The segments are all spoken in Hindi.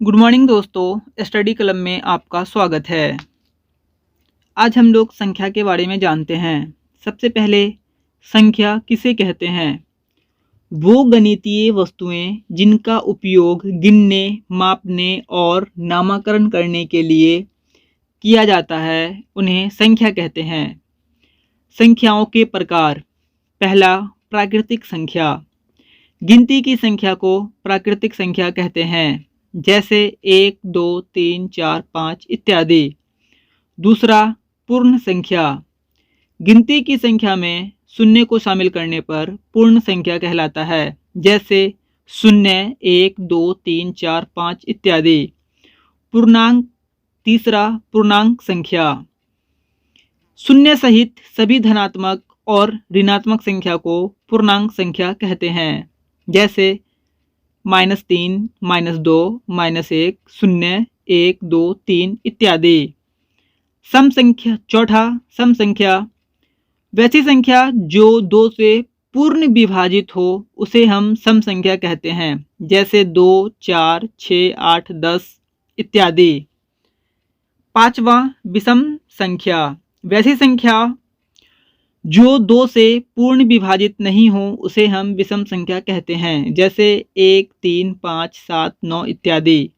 गुड मॉर्निंग दोस्तों, स्टडी क्लब में आपका स्वागत है। आज हम लोग संख्या के बारे में जानते हैं। सबसे पहले संख्या किसे कहते हैं? वो गणितीय वस्तुएं जिनका उपयोग गिनने, मापने और नामकरण करने के लिए किया जाता है, उन्हें संख्या कहते हैं। संख्याओं के प्रकार। पहला, प्राकृतिक संख्या। गिनती की संख्या को प्राकृतिक संख्या कहते हैं, जैसे 1, 2, 3, 4, 5 इत्यादि। दूसरा, पूर्ण संख्या। गिनती की संख्या में शून्य को शामिल करने पर पूर्ण संख्या कहलाता है, जैसे 0, 1, 2, 3, 4, 5 इत्यादि। पूर्णांक। तीसरा, पूर्णांक संख्या। शून्य सहित सभी धनात्मक और ऋणात्मक संख्या को पूर्णांक संख्या कहते हैं, जैसे -3, -2, -1, 0, 1, 2, 3 इत्यादि। सम संख्या। चौथा, सम संख्या। वैसी संख्या जो 2 से पूर्ण विभाजित हो उसे हम सम संख्या कहते हैं, जैसे 2, 4, 6, 8, 10 इत्यादि। पांचवा, विषम संख्या। वैसी संख्या जो 2 से पूर्ण विभाजित नहीं हो उसे हम विषम संख्या कहते हैं, जैसे 1, 3, 5, 7, 9 इत्यादि।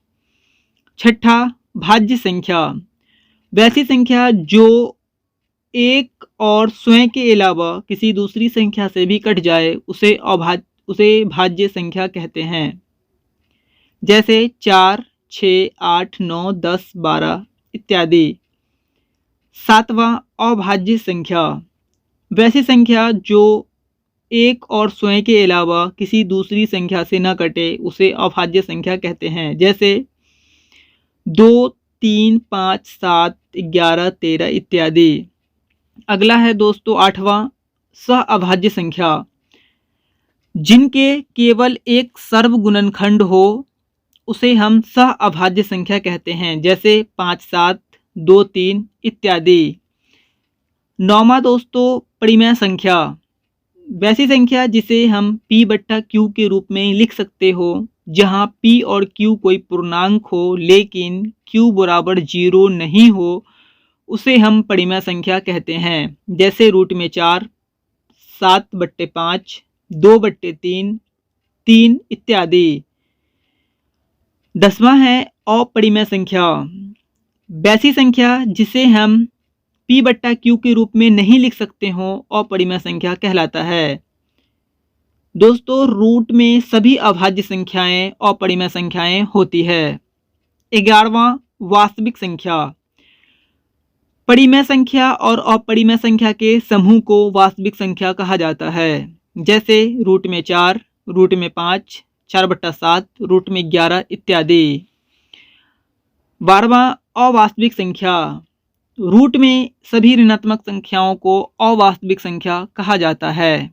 छठा, भाज्य संख्या। वैसी संख्या जो एक और स्वयं के अलावा किसी दूसरी संख्या से भी कट जाए उसे भाज्य संख्या कहते हैं, जैसे 4, 6, 8, 9, 10, 12 इत्यादि। सातवां, अभाज्य संख्या। वैसी संख्या जो एक और स्वयं के अलावा किसी दूसरी संख्या से न कटे उसे अभाज्य संख्या कहते हैं, जैसे 2, 3, 5, 7, 11, 13 इत्यादि। अगला है दोस्तों आठवां, सहअभाज्य संख्या। जिनके केवल एक सर्वगुणनखंड हो उसे हम सहअभाज्य संख्या कहते हैं, जैसे 5, 7, 2, 3 इत्यादि। नौवां दोस्तों, परिमेय संख्या। वैसी संख्या जिसे हम P/Q के रूप में लिख सकते हो, जहां P और Q कोई पूर्णांक हो लेकिन Q बराबर 0 नहीं हो, उसे हम परिमेय संख्या कहते हैं, जैसे √4, 7/5, 2/3, 3 इत्यादि। 10वां है अपरिमेय संख्या। वैसी संख्या जिसे हम P/Q के रूप में नहीं लिख सकते हो अपरिमेय संख्या कहलाता है। दोस्तों, रूट में सभी अभाज्य संख्याएं अपरिमेय संख्याएं होती है। 11वां, वास्तविक संख्या। परिमेय संख्या और अपरिमेय संख्या के समूह को वास्तविक संख्या कहा जाता है, जैसे √4, √5, 4/7, √11 इत्यादि। 12वां, अवास्तविक संख्या। रूट में सभी ऋणात्मक संख्याओं को अवास्तविक संख्या कहा जाता है।